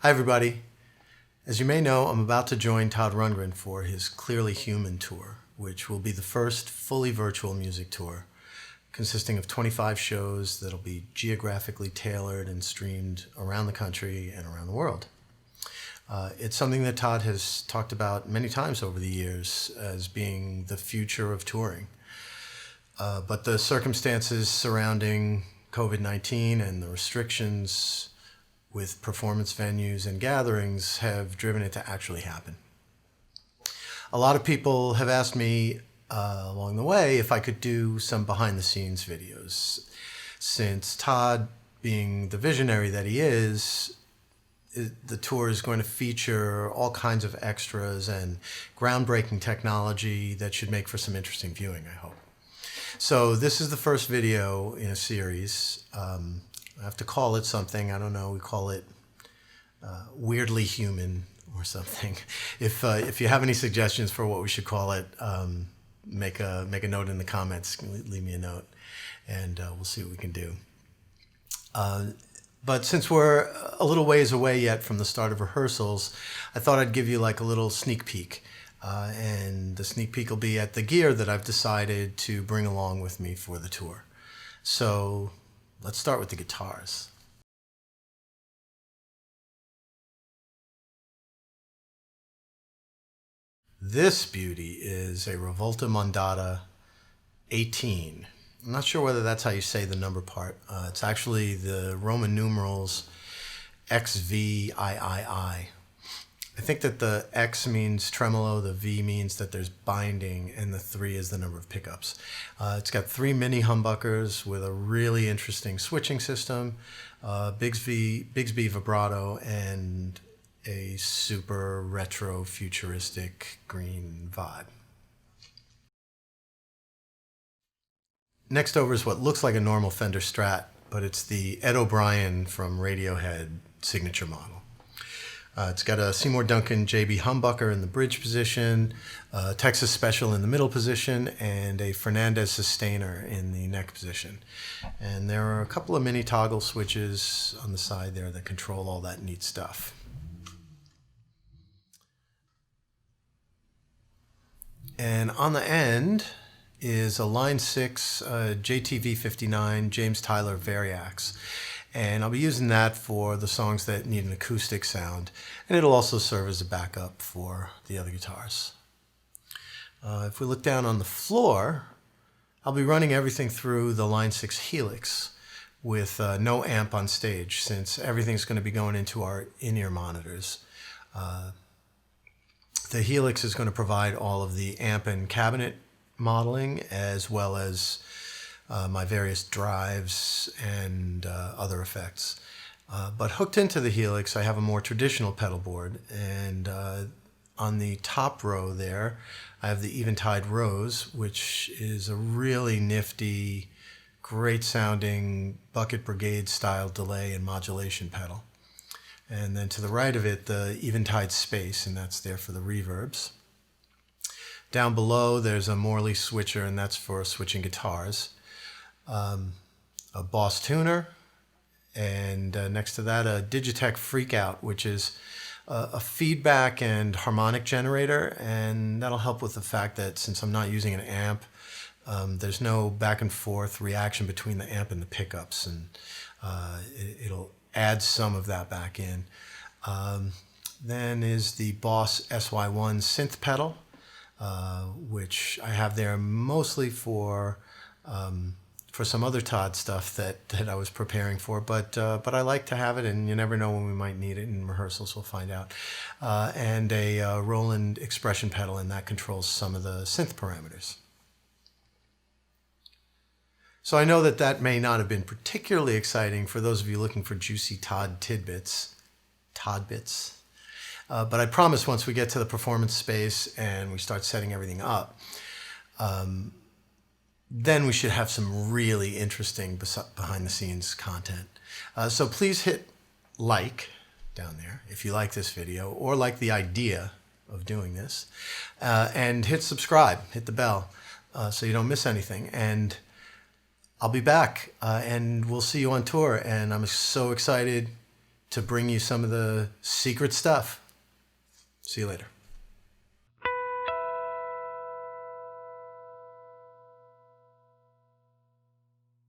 Hi, everybody. As you may know, I'm about to join Todd Rundgren for his Clearly Human tour, which will be the first fully virtual music tour consisting of 25 shows that'll be geographically tailored and streamed around the country and around the world. It's something that Todd has talked about many times over the years as being the future of touring. But the circumstances surrounding COVID-19 and the restrictions with performance venues and gatherings have driven it to actually happen. A lot of people have asked me along the way if I could do some behind-the-scenes videos. Since Todd, being the visionary that he is, the tour is going to feature all kinds of extras and groundbreaking technology that should make for some interesting viewing, I hope. So this is the first video in a series. I have to call it something. I don't know. We call it Weirdly Human or something. If you have any suggestions for what we should call it, make a note in the comments. Leave me a note, and we'll see what we can do. But since we're a little ways away yet from the start of rehearsals, I thought I'd give you like a little sneak peek. And the sneak peek will be at the gear that I've decided to bring along with me for the tour. So let's start with the guitars. This beauty is a Revolta Mondata 18. I'm not sure whether that's how you say the number part. It's actually the Roman numerals XVIII. I think that the X means tremolo, the V means that there's binding, and the 3 is the number of pickups. It's got 3 mini humbuckers with a really interesting switching system, Bigsby vibrato, and a super retro futuristic green vibe. Next over is what looks like a normal Fender Strat, but it's the Ed O'Brien from Radiohead signature model. It's got a Seymour Duncan JB humbucker in the bridge position, a Texas Special in the middle position, and a Fernandez sustainer in the neck position. And there are a couple of mini toggle switches on the side there that control all that neat stuff. And on the end is a Line 6 JTV59 James Tyler Variax. And I'll be using that for the songs that need an acoustic sound. And it'll also serve as a backup for the other guitars. If we look down on the floor, I'll be running everything through the Line 6 Helix with no amp on stage, since everything's going to be going into our in-ear monitors. The Helix is going to provide all of the amp and cabinet modeling, as well as my various drives and other effects. But hooked into the Helix, I have a more traditional pedal board, and on the top row there, I have the Eventide Rose, which is a really nifty, great sounding Bucket Brigade style delay and modulation pedal. And then to the right of it, the Eventide Space, and that's there for the reverbs. Down below, there's a Morley switcher, and that's for switching guitars. A Boss tuner, and next to that a Digitech Freakout, which is a feedback and harmonic generator, and that'll help with the fact that since I'm not using an amp, there's no back and forth reaction between the amp and the pickups, and it'll add some of that back in. Then is the Boss SY1 synth pedal, which I have there mostly for some other Todd stuff that I was preparing for, but I like to have it, and you never know when we might need it in rehearsals. We'll find out. And a Roland expression pedal, and that controls some of the synth parameters. So I know that may not have been particularly exciting for those of you looking for juicy Todd tidbits, Todd bits. But I promise once we get to the performance space and we start setting everything up, then we should have some really interesting behind-the-scenes content. So please hit like down there if you like this video or like the idea of doing this, and hit subscribe, hit the bell, so you don't miss anything. And I'll be back, and we'll see you on tour, and I'm so excited to bring you some of the secret stuff. See you later.